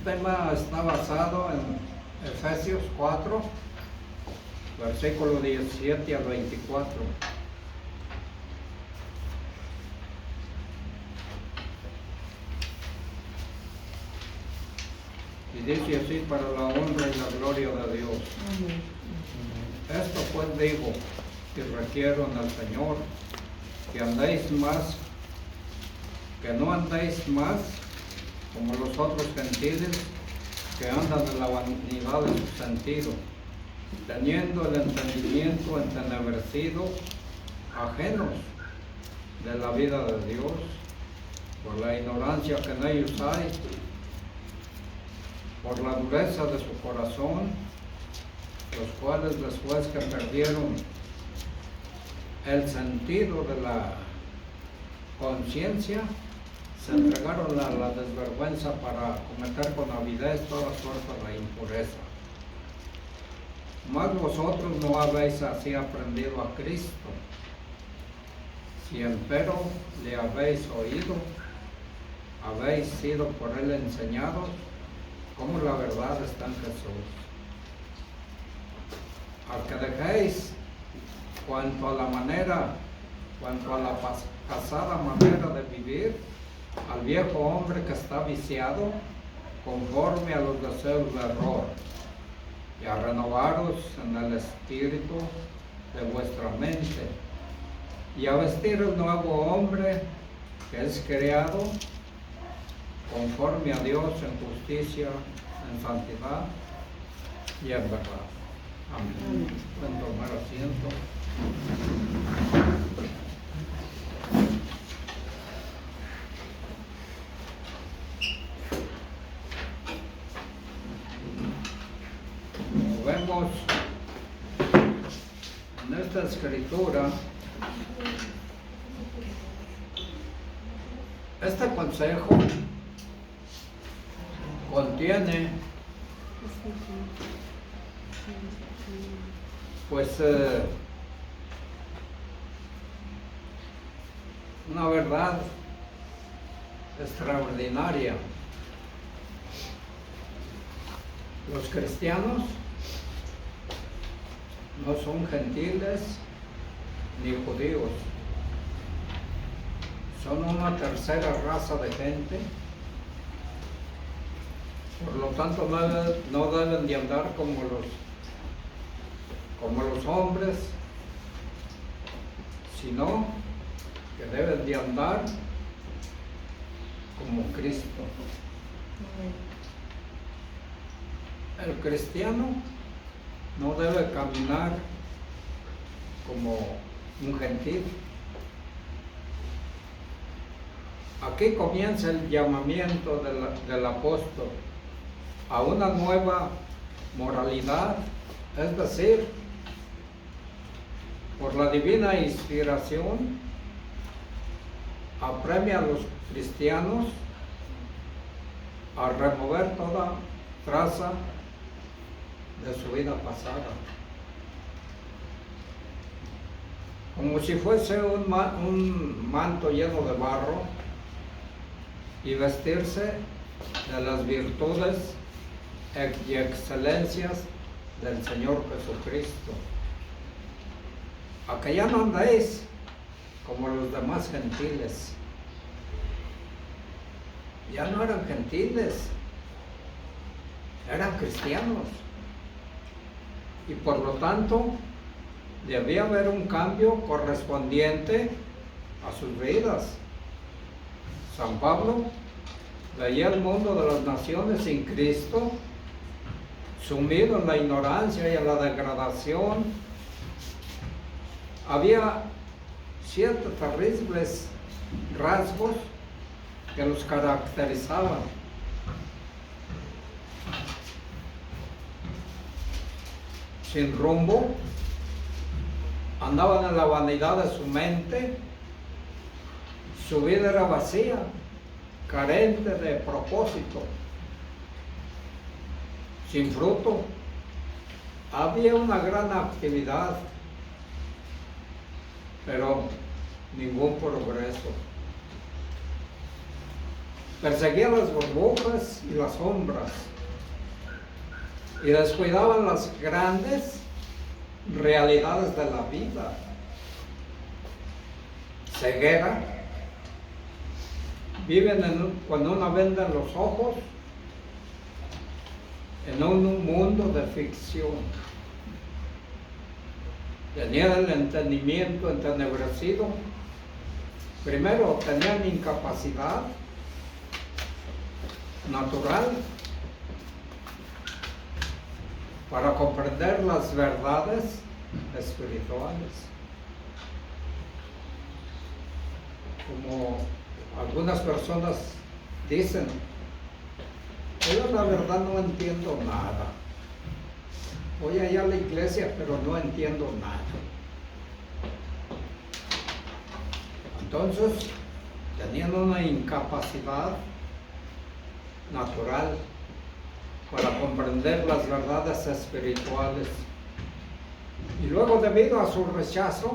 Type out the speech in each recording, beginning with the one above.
tema está basado en Efesios 4, versículo 17 al 24. Y dice así: para la honra y la gloria de Dios. Esto pues digo y requiero en el Señor, que andéis más, que no andéis más como los otros gentiles, que andan en la vanidad de su sentido, teniendo el entendimiento entenebrecido, ajenos de la vida de Dios, por la ignorancia que en ellos hay, por la dureza de su corazón, los cuales después que perdieron el sentido de la conciencia, se entregaron a la desvergüenza para cometer con avidez toda suerte de impureza. Mas vosotros no habéis así aprendido a Cristo, si empero le habéis oído, habéis sido por él enseñados, como la verdad está en Jesús. Al que dejéis cuanto a la pasada manera de vivir, al viejo hombre que está viciado conforme a los deseos de error, y a renovaros en el espíritu de vuestra mente, y a vestir el nuevo hombre que es creado conforme a Dios en justicia, en santidad y en verdad. Amén. Pueden tomar asiento. Como vemos en esta escritura, este consejo contiene una verdad extraordinaria. Los cristianos no son gentiles ni judíos, son una tercera raza de gente. Por lo tanto, no deben de andar como los hombres, sino que deben de andar como Cristo. El cristiano no debe caminar como un gentil. Aquí comienza el llamamiento del apóstol a una nueva moralidad, es decir, por la divina inspiración, apremia a los cristianos a remover toda traza de su vida pasada, como si fuese un manto lleno de barro, y vestirse de las virtudes y excelencias del Señor Jesucristo. A que ya no andéis como los demás gentiles. Ya no eran gentiles, eran cristianos. Y por lo tanto, debía haber un cambio correspondiente a sus vidas. San Pablo veía el mundo de las naciones sin Cristo, sumido en la ignorancia y en la degradación. Había ciertos terribles rasgos que los caracterizaban. Sin rumbo, andaban en la vanidad de su mente, su vida era vacía, carente de propósito, sin fruto. Había una gran actividad, pero ningún progreso. perseguían las burbujas y las sombras y descuidaban las grandes realidades de la vida. Ceguera, viven con una venda en los ojos, en un mundo de ficción. Tenían el entendimiento entenebrecido. Primero, tenían incapacidad natural para comprender las verdades espirituales. Como algunas personas dicen, yo la verdad no entiendo nada. Voy allá a la iglesia, pero no entiendo nada. Entonces, tenían una incapacidad natural para comprender las verdades espirituales. Y luego, debido a su rechazo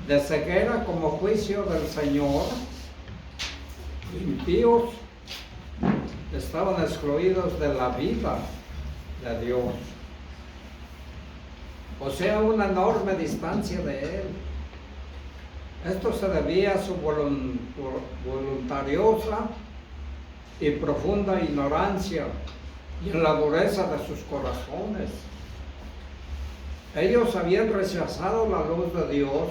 de ceguera como juicio del Señor, impíos estaban excluidos de la vida de Dios. O sea, una enorme distancia de Él. Esto se debía a su voluntariosa y profunda ignorancia y en la dureza de sus corazones. Ellos habían rechazado la luz de Dios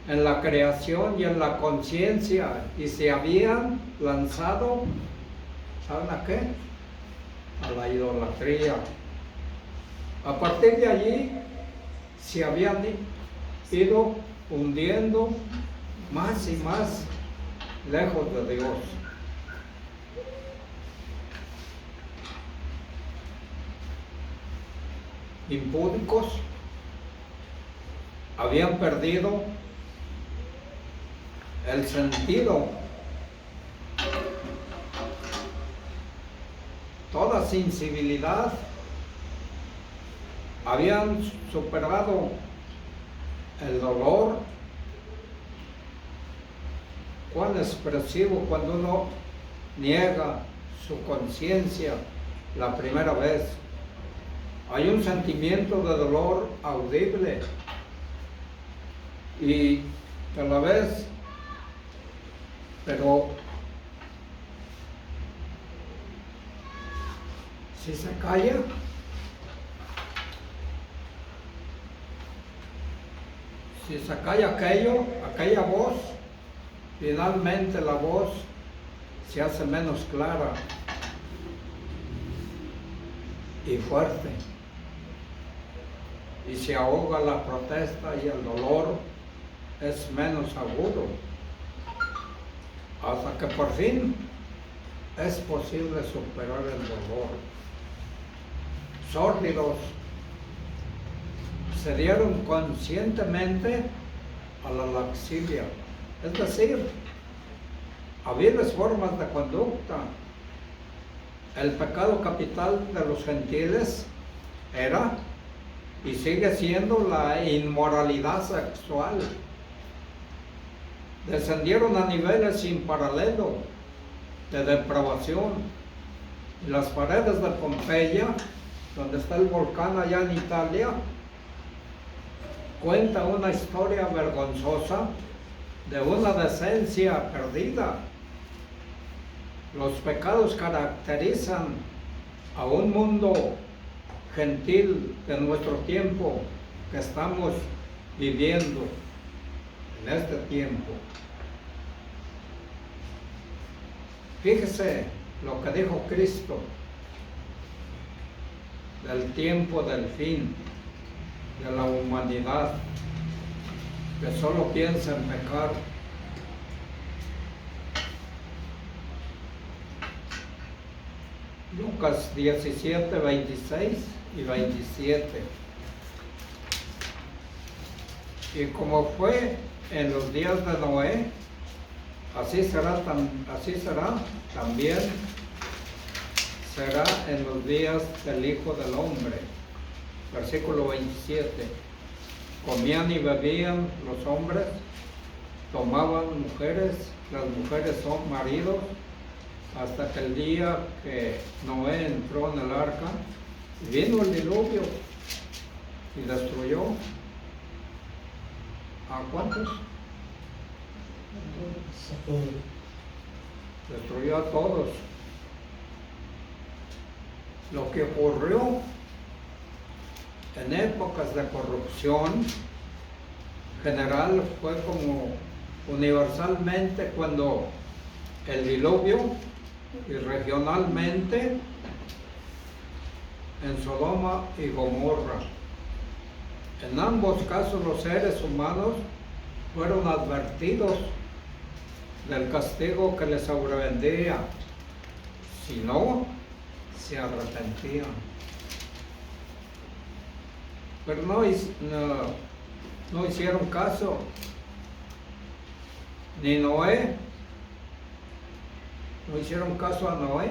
en la creación y en la conciencia y se habían lanzado, ¿saben a qué? A la idolatría. A partir de allí se habían ido hundiendo más y más lejos de Dios. Impúdicos, habían perdido el sentido, toda sensibilidad, habían superado el dolor. Cuán expresivo cuando uno niega su conciencia la primera vez. Hay un sentimiento de dolor audible y a la vez, pero si se calla, si se calla aquella voz, finalmente la voz se hace menos clara y fuerte, y se ahoga la protesta y el dolor es menos agudo, hasta que por fin es posible superar el dolor. Sórdidos se dieron conscientemente a la laxilia, es decir, a viles formas de conducta. El pecado capital de los gentiles era y sigue siendo la inmoralidad sexual. Descendieron a niveles sin paralelo de depravación. Las paredes de Pompeya, donde está el volcán allá en Italia, cuenta una historia vergonzosa de una decencia perdida. Los pecados caracterizan a un mundo gentil de nuestro tiempo que estamos viviendo en este tiempo. Fíjese lo que dijo Cristo del tiempo del fin de la humanidad, que solo piensa en pecar. Lucas 17, 26 y 27. Y como fue en los días de Noé, así será también será en los días del Hijo del Hombre. Versículo 27. Comían y bebían los hombres tomaban mujeres, las mujeres son maridos, hasta que el día que Noé entró en el arca, vino el diluvio y destruyó. ¿A cuántos? Destruyó a todos. Lo que ocurrió en épocas de corrupción general fue como universalmente cuando el diluvio y regionalmente en Sodoma y Gomorra. En ambos casos los seres humanos fueron advertidos del castigo que les sobrevendría si no se arrepentían. Pero no hicieron caso, ni Noé, no hicieron caso a Noé.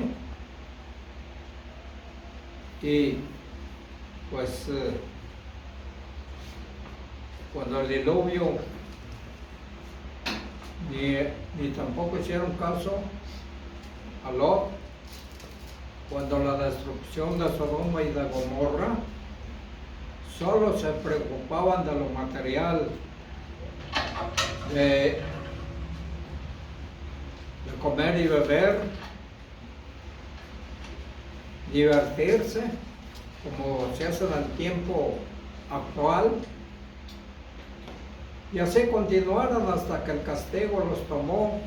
Y pues cuando el diluvio, ni tampoco hicieron caso a Lot, cuando la destrucción de Sodoma y de Gomorra, solo se preocupaban de lo material, de comer y beber, divertirse, como se hace en el tiempo actual, y así continuaron hasta que el castigo los tomó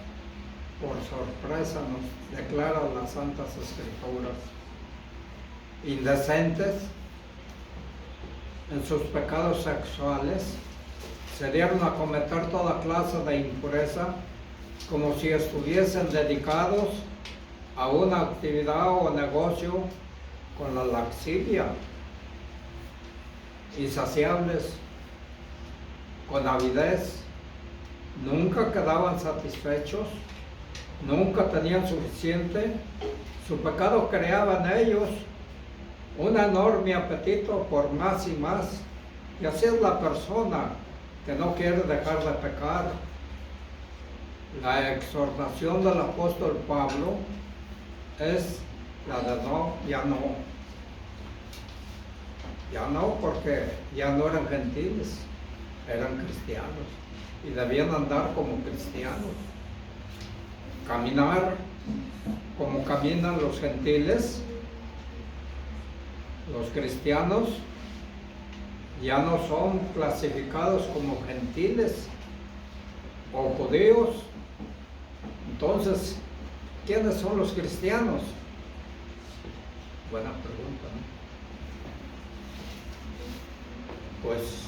por sorpresa, nos declaran las Santas Escrituras. Indecentes en sus pecados sexuales, se dieron a cometer toda clase de impureza, como si estuviesen dedicados a una actividad o negocio con la laxivia, insaciables, con avidez, nunca quedaban satisfechos, nunca tenían suficiente. Su pecado creaba en ellos un enorme apetito por más y más, y así es la persona que no quiere dejar de pecar. La exhortación del apóstol Pablo es la de ya no, porque ya no eran gentiles, eran cristianos y debían andar como cristianos, caminar como caminan los gentiles. Los cristianos ya no son clasificados como gentiles o judíos. Entonces, ¿quiénes son los cristianos? Buena pregunta, ¿no? Pues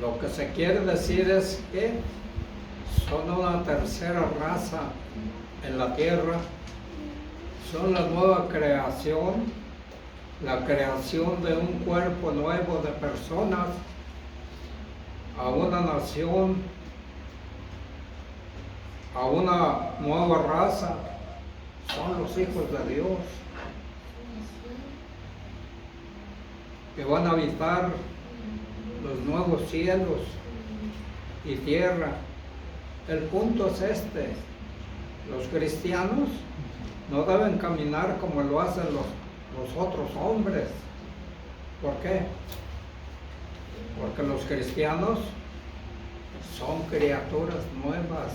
lo que se quiere decir es que son una tercera raza en la tierra, son la nueva creación, la creación de un cuerpo nuevo de personas, a una nación, a una nueva raza, son los hijos de Dios, que van a habitar los nuevos cielos y tierra. El punto es este: los cristianos no deben caminar como lo hacen los otros hombres. ¿Por qué? Porque los cristianos son criaturas nuevas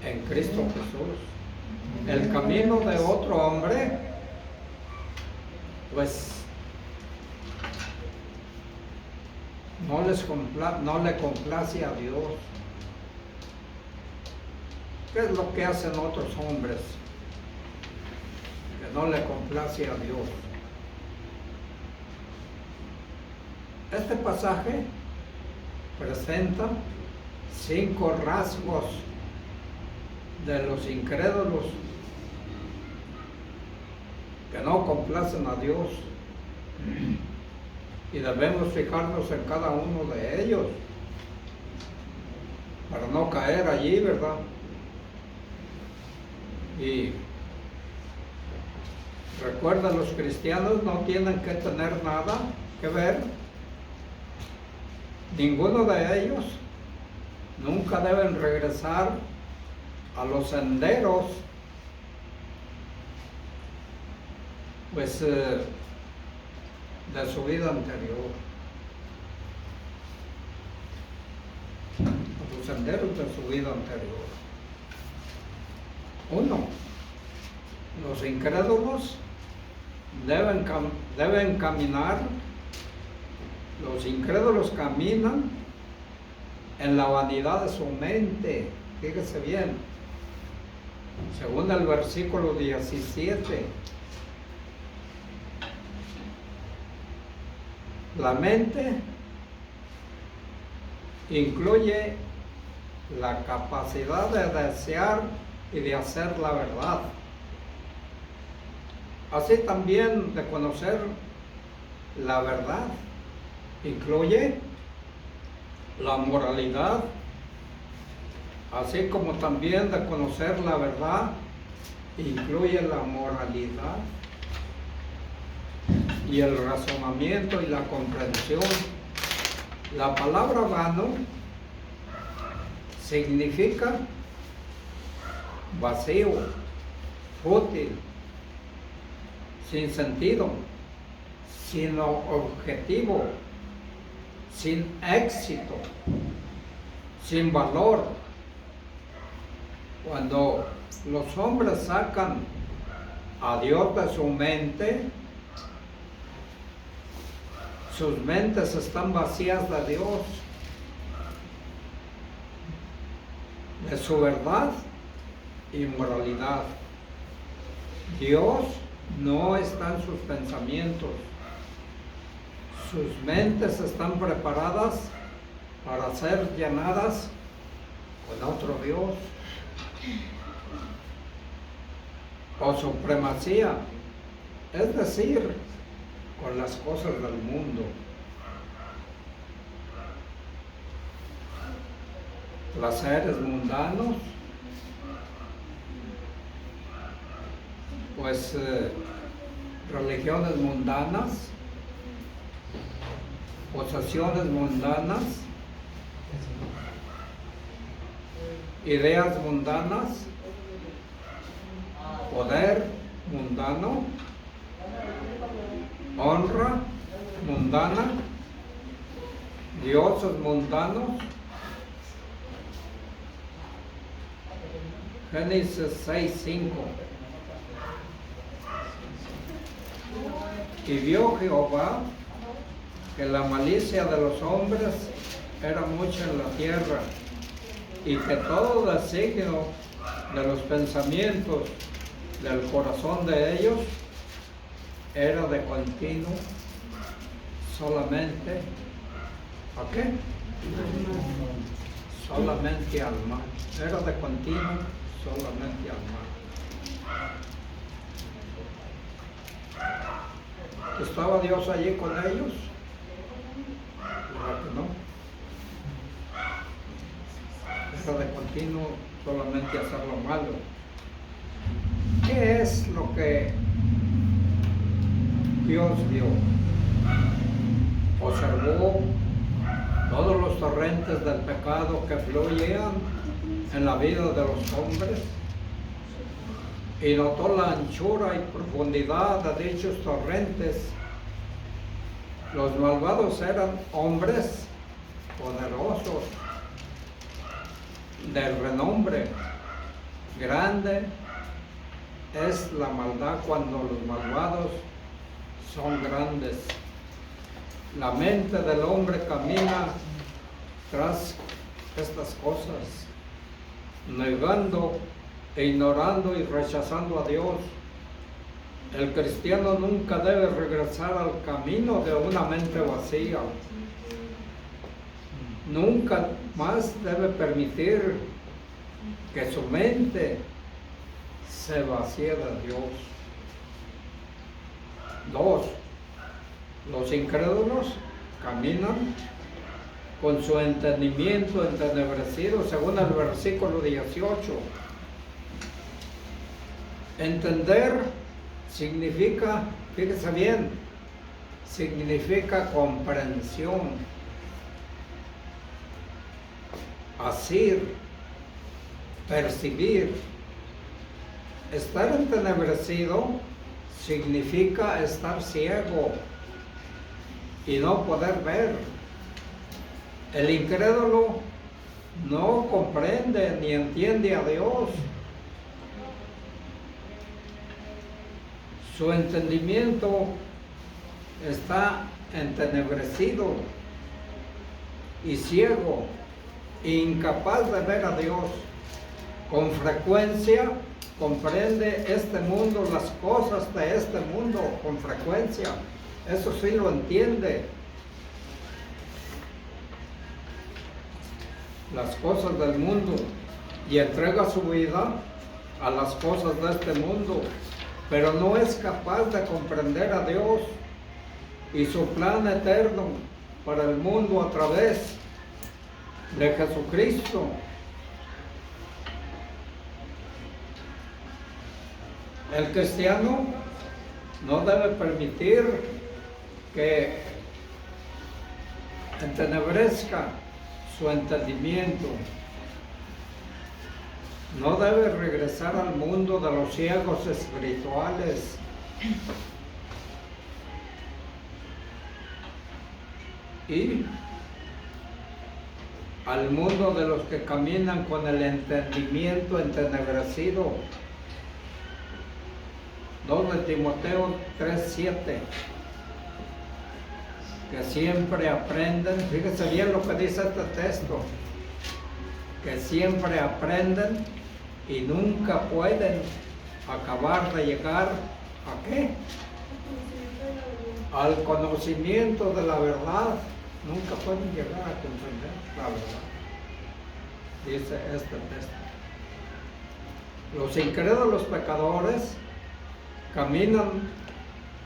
en Cristo Jesús. El camino de otro hombre, pues no le complace a Dios. ¿Qué es lo que hacen otros hombres que no le complace a Dios? Este pasaje presenta 5 rasgos de los incrédulos que no complacen a Dios, y debemos fijarnos en cada uno de ellos para no caer allí, ¿verdad? Y recuerda, los cristianos no tienen que tener nada que ver ninguno de ellos nunca deben regresar a los senderos pues de su vida anterior, a los senderos de su vida anterior. Uno, los incrédulos deben caminar, los incrédulos caminan en la vanidad de su mente. Fíjese bien, según el versículo 17, la mente incluye la capacidad de desear y de hacer la verdad, así también de conocer la verdad. Incluye la moralidad, así como también de conocer la verdad, incluye la moralidad y el razonamiento y la comprensión. La palabra vano significa vacío, fútil, sin sentido, sin objetivo, sin éxito, sin valor. Cuando los hombres sacan a Dios de su mente, sus mentes están vacías de Dios, de su verdad y moralidad. Dios no está en sus pensamientos. Sus mentes están preparadas para ser llenadas con otro Dios o supremacía, es decir, con las cosas del mundo. Placeres mundanos, pues religiones mundanas, posesiones mundanas, ideas mundanas, poder mundano, honra mundana, dioses mundanos. Génesis 6:5. Y vio Jehová que la malicia de los hombres era mucha en la tierra, y que todo designio de los pensamientos del corazón de ellos era de continuo solamente, ¿a qué? Solamente al mal. Era de continuo solamente al mal. ¿Estaba Dios allí con ellos? Claro que no. Era de continuo solamente hacer lo malo. ¿Qué es lo que Dios vio? Observó todos los torrentes del pecado que fluían en la vida de los hombres y notó la anchura y profundidad de dichos torrentes. Los malvados eran hombres poderosos, de renombre grande. Es la maldad cuando los malvados son grandes. La mente del hombre camina tras estas cosas, negando e ignorando y rechazando a Dios. El cristiano nunca debe regresar al camino de una mente vacía. Nunca más debe permitir que su mente se vacíe de Dios. 2. Los incrédulos caminan con su entendimiento entenebrecido, según el versículo 18. Entender significa, fíjese bien, significa comprensión. asir, percibir. Estar entenebrecido significa estar ciego y no poder ver. El incrédulo no comprende ni entiende a Dios. Su entendimiento está entenebrecido y ciego, incapaz de ver a Dios. Con frecuencia comprende este mundo, las cosas de este mundo, con frecuencia. Eso sí lo entiende. Las cosas del mundo, y entrega su vida a las cosas de este mundo, pero no es capaz de comprender a Dios y su plan eterno para el mundo a través de Jesucristo. El cristiano no debe permitir que entenebrezca su entendimiento. No debe regresar al mundo de los ciegos espirituales. Y al mundo de los que caminan con el entendimiento entenebrecido. 2 de Timoteo 3:7, que siempre aprenden, fíjese bien lo que dice este texto, que siempre aprenden y nunca pueden acabar de llegar ¿a qué? Al conocimiento de la verdad. Nunca pueden llegar a comprender la verdad, dice este texto. Los incrédulos pecadores caminan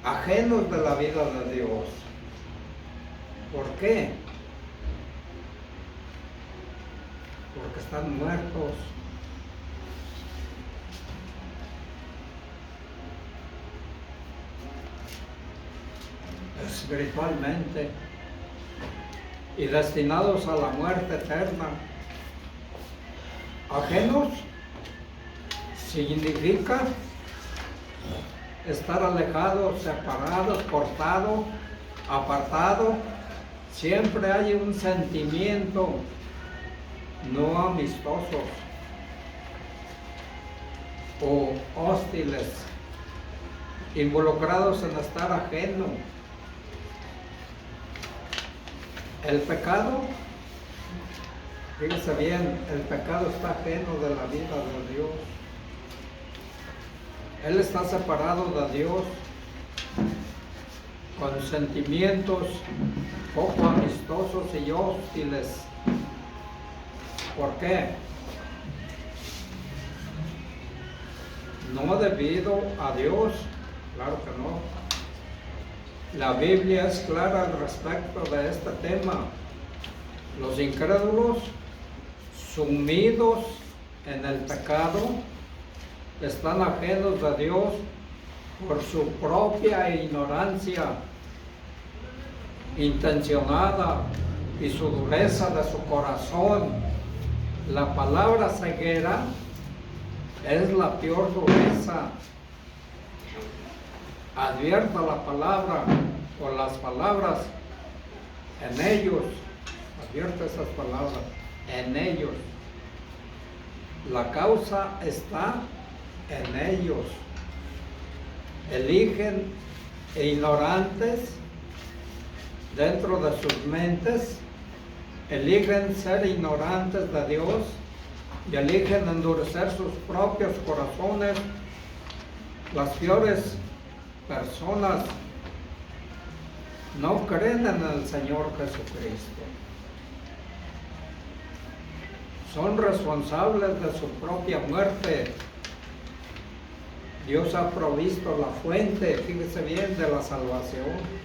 ajenos de la vida de Dios. ¿Por qué? Porque están muertos. Espiritualmente y destinados a la muerte eterna. Ajenos significa estar alejados, separados, cortados, apartados. Siempre hay un sentimiento no amistosos o hostiles, involucrados en estar ajeno. El pecado, fíjese bien, el pecado está ajeno de la vida de Dios. Él está separado de Dios con sentimientos poco amistosos y hostiles. ¿Por qué? No debido a Dios, claro que no. La Biblia es clara al respecto de este tema. Los incrédulos, sumidos en el pecado, están ajenos de Dios por su propia ignorancia intencionada y su dureza de su corazón. La palabra ceguera es la peor dureza. Advierta la palabra o las palabras en ellos. Advierta esas palabras en ellos. La causa está en ellos. Eligen ignorantes dentro de sus mentes, eligen ser ignorantes de Dios y eligen endurecer sus propios corazones. Las peores personas no creen en el Señor Jesucristo. Son responsables de su propia muerte. Dios ha provisto la fuente, fíjese bien, de la salvación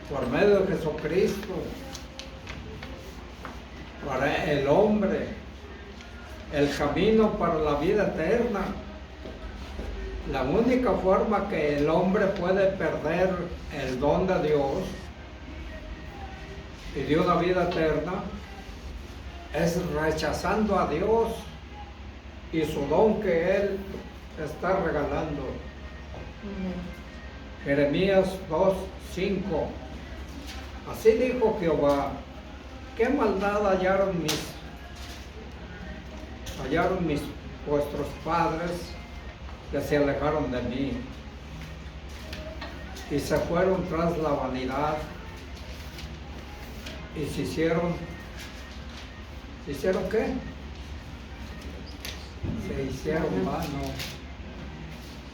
por medio de Jesucristo para el hombre, el camino para la vida eterna. La única forma que el hombre puede perder el don de Dios y de una vida eterna es rechazando a Dios y su don que Él está regalando. Jeremías 2:5. Así dijo Jehová: ¿qué maldad hallaron vuestros padres que se alejaron de mí y se fueron tras la vanidad y se hicieron qué? Se hicieron vano,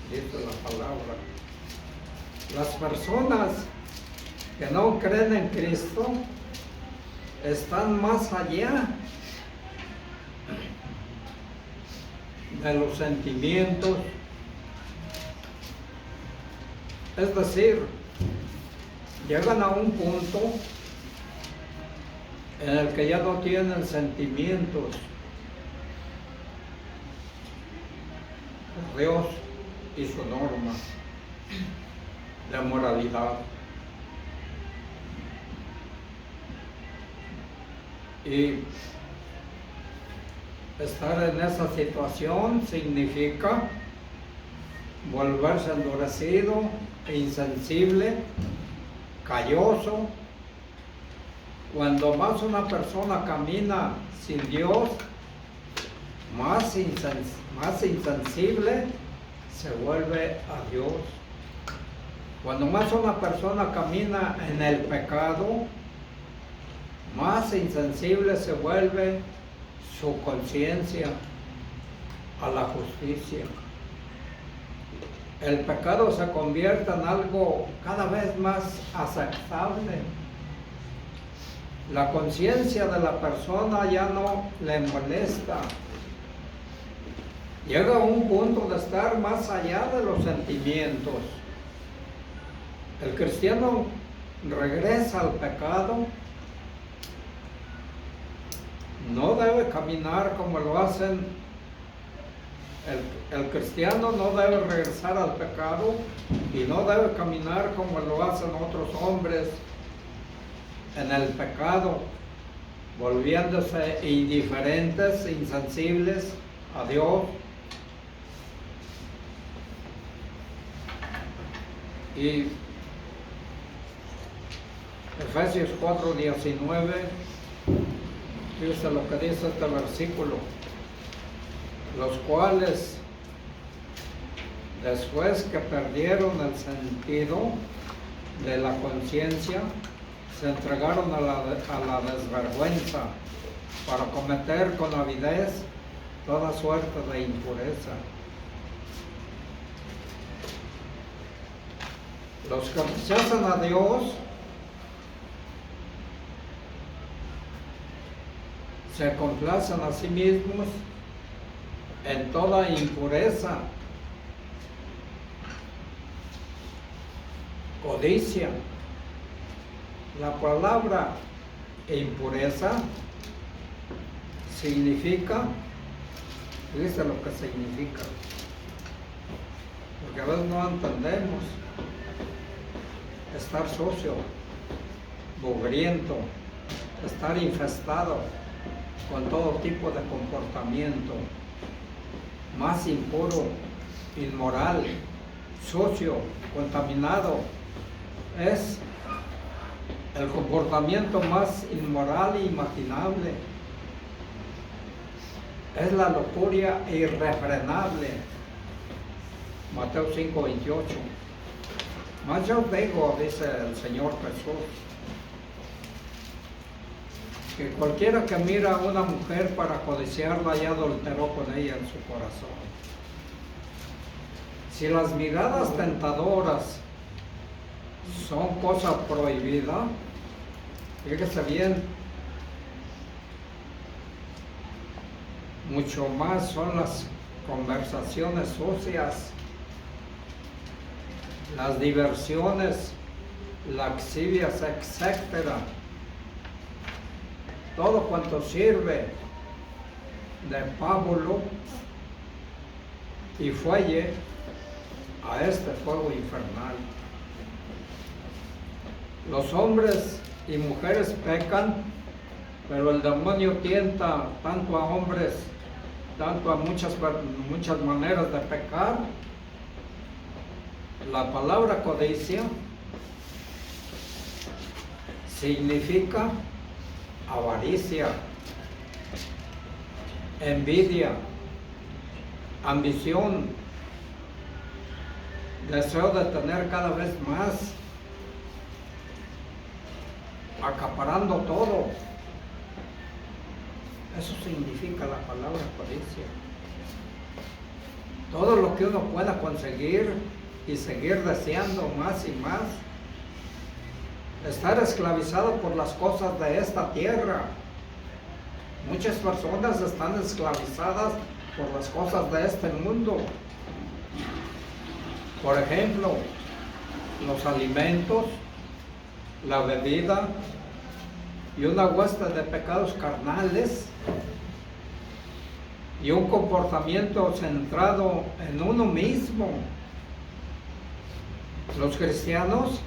dice la palabra. Las personas que no creen en Cristo están más allá de los sentimientos. Es decir, llegan a un punto en el que ya no tienen sentimientos por Dios y su norma de moralidad. Y estar en esa situación significa volverse endurecido, insensible, calloso. Cuando más una persona camina sin Dios, más insensible se vuelve a Dios. Cuando más una persona camina en el pecado, más insensible se vuelve su conciencia a la justicia. El pecado se convierte en algo cada vez más aceptable. La conciencia de la persona ya no le molesta. Llega a un punto de estar más allá de los sentimientos. El cristiano regresa al pecado. No debe caminar como lo hacen. El cristiano no debe regresar al pecado y no debe caminar como lo hacen otros hombres en el pecado, volviéndose indiferentes, insensibles a Dios. Y Efesios 4:19, fíjese lo que dice este versículo: los cuales, después que perdieron el sentido de la conciencia, se entregaron a la desvergüenza para cometer con avidez toda suerte de impureza. Los que rechazan a Dios se complacen a sí mismos en toda impureza, codicia. La palabra impureza significa, dice lo que significa, porque a veces no entendemos: estar sucio, mugriento, estar infestado con todo tipo de comportamiento, más impuro, inmoral, sucio, contaminado. Es el comportamiento más inmoral e imaginable. Es la lujuria irrefrenable. Mateo 5:28. Mas yo digo, dice el Señor Jesús, que cualquiera que mira a una mujer para codiciarla ya adulteró con ella en su corazón. Si las miradas tentadoras son cosa prohibida, fíjese bien, mucho más son las conversaciones sucias, las diversiones, laxivias, etcétera. Todo cuanto sirve de pábulo y fuelle a este fuego infernal. Los hombres y mujeres pecan Pero el demonio tienta tanto a hombres, tanto a muchas maneras de pecar. La palabra codicia significa avaricia, envidia, ambición, deseo de tener cada vez más, acaparando todo. Eso significa la palabra codicia. Todo lo que uno pueda conseguir y seguir deseando más y más. Estar esclavizado por las cosas de esta tierra. Muchas personas están esclavizadas por las cosas de este mundo. Por ejemplo, los alimentos, la bebida y una hueste de pecados carnales y un comportamiento centrado en uno mismo. Los cristianos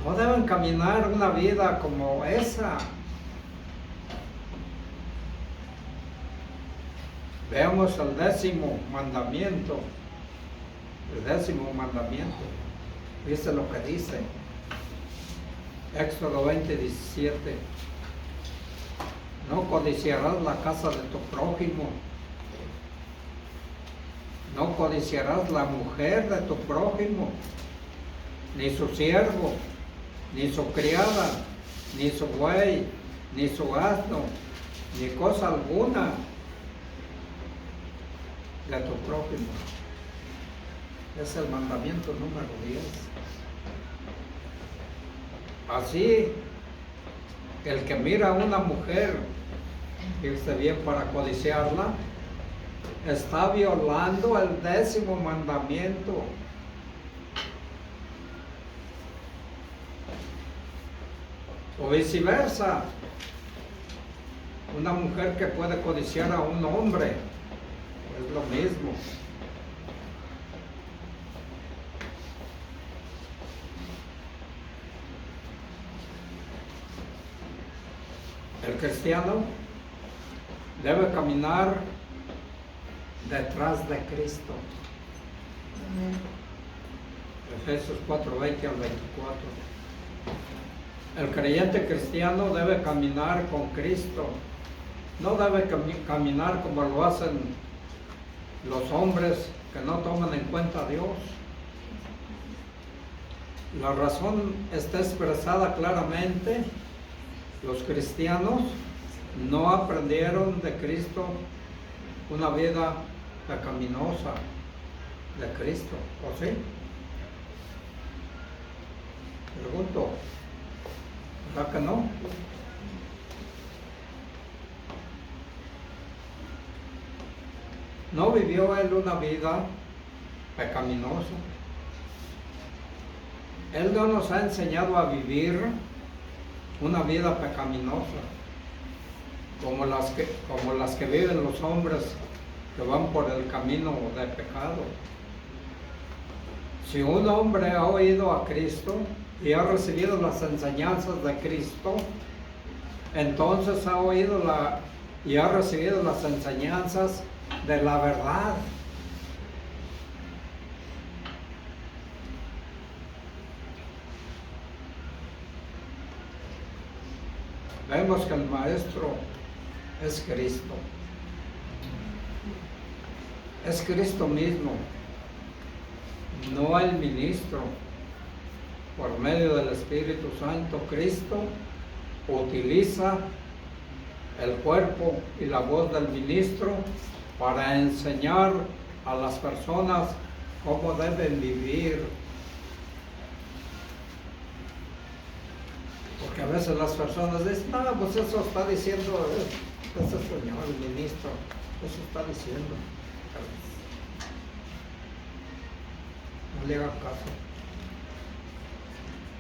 no deben caminar una vida como esa. Veamos el 10º mandamiento. El 10º mandamiento. Dice lo que dice. Éxodo 20:17. No codiciarás la casa de tu prójimo. No codiciarás la mujer de tu prójimo, ni su siervo, ni su criada, ni su buey, ni su asno, ni cosa alguna de tu prójimo. Es el mandamiento número 10. Así, el que mira a una mujer, fíjese bien, para codiciarla, está violando el 10º mandamiento. O viceversa, una mujer que puede codiciar a un hombre, es lo mismo. El cristiano debe caminar detrás de Cristo. Efesios 4:20 al 24. El creyente cristiano debe caminar con Cristo. No debe caminar como lo hacen los hombres que no toman en cuenta a Dios. La razón está expresada claramente. Los cristianos no aprendieron de Cristo una vida pecaminosa de Cristo, ¿o sí? Pregunto, ¿verdad que no? No vivió él una vida pecaminosa. Él no nos ha enseñado a vivir una vida pecaminosa, como las que viven los hombres que van por el camino de pecado. Si un hombre ha oído a Cristo y ha recibido las enseñanzas de Cristo, entonces ha oído y ha recibido las enseñanzas de la verdad. Vemos que el Maestro es Cristo. Es Cristo mismo, no el ministro. Por medio del Espíritu Santo, Cristo utiliza el cuerpo y la voz del ministro para enseñar a las personas cómo deben vivir. Porque a veces las personas dicen, no, pues eso está diciendo ese señor, el ministro, eso está diciendo. No le hagan caso.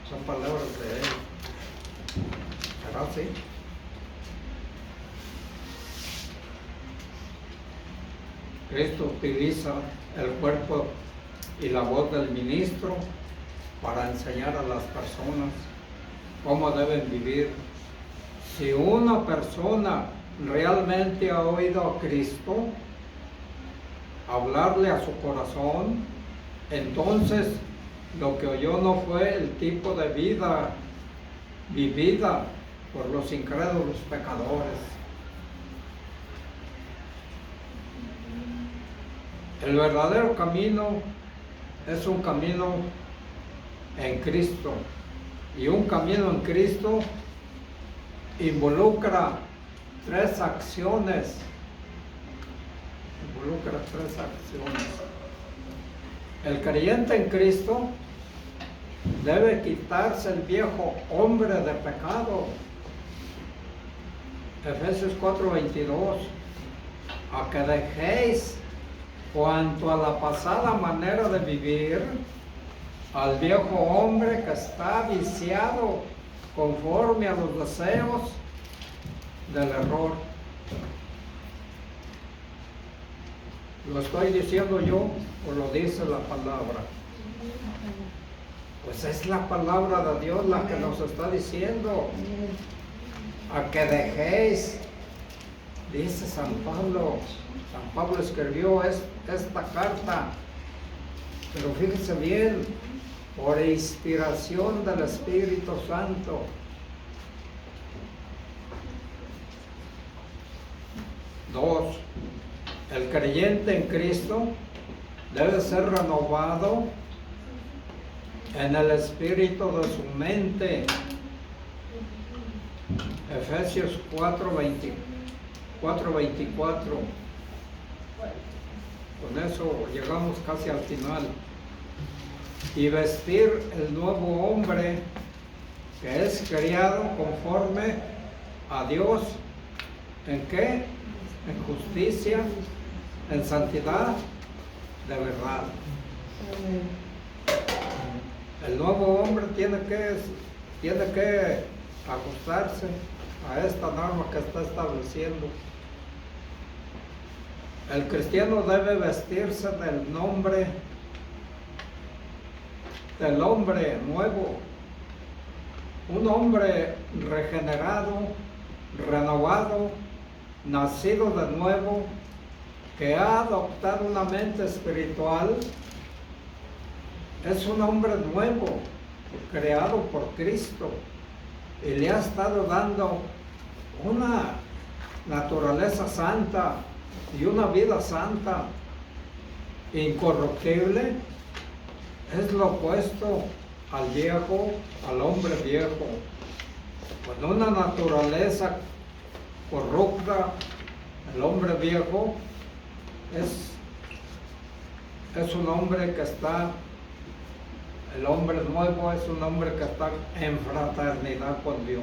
Son palabras de él. ¿Será así? Cristo utiliza el cuerpo y la voz del ministro para enseñar a las personas cómo deben vivir Si una persona realmente ha oído a Cristo hablarle a su corazón, entonces lo que oyó no fue el tipo de vida vivida por los incrédulos pecadores. El verdadero camino es un camino en Cristo, y un camino en Cristo involucra tres acciones. El creyente en Cristo debe quitarse el viejo hombre de pecado. Efesios 4:22. A que dejéis cuanto a la pasada manera de vivir, al viejo hombre que está viciado conforme a los deseos del error. ¿Lo estoy diciendo yo o lo dice la palabra? Pues es la palabra de Dios la que nos está diciendo. A que dejéis, dice San Pablo. San Pablo escribió esta carta, pero fíjense bien, por inspiración del Espíritu Santo. Dos, el creyente en Cristo debe ser renovado en el espíritu de su mente. Efesios 4:24. Con eso llegamos casi al final. Y vestir el nuevo hombre que es criado conforme a Dios. ¿En qué? En justicia, en santidad, de verdad. El nuevo hombre tiene que ajustarse a esta norma que está estableciendo. El cristiano debe vestirse del hombre nuevo, un hombre regenerado, renovado, nacido de nuevo, que ha adoptado una mente espiritual. Es un hombre nuevo, creado por Cristo, y le ha estado dando una naturaleza santa y una vida santa, incorruptible. Es lo opuesto al hombre viejo. Con una naturaleza corrupta, el hombre viejo es un hombre que está, el hombre nuevo es un hombre que está en fraternidad con Dios.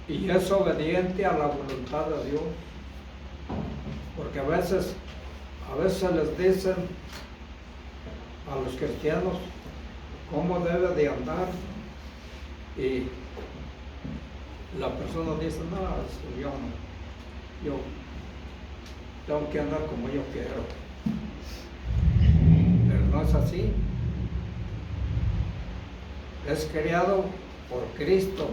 Y es obediente a la voluntad de Dios. Porque a veces les dicen a los cristianos cómo debe de andar, y la persona dice: no, yo tengo que andar como yo quiero. Pero no es así. Es criado por Cristo,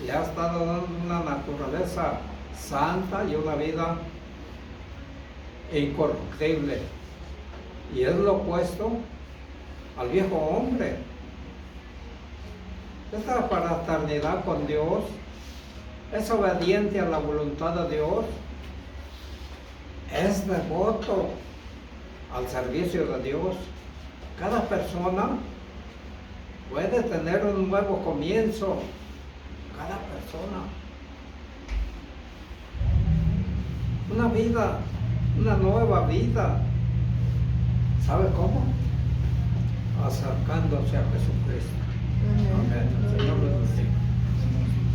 le ha estado dando una naturaleza santa y una vida incorruptible, y es lo opuesto al viejo hombre. Esta fraternidad con Dios, es obediente a la voluntad de Dios, es devoto al servicio de Dios. Cada persona puede tener un nuevo comienzo, cada persona, una vida, una nueva vida. ¿Sabe cómo? Acercándose a Jesucristo. Amén. Señor les bendiga.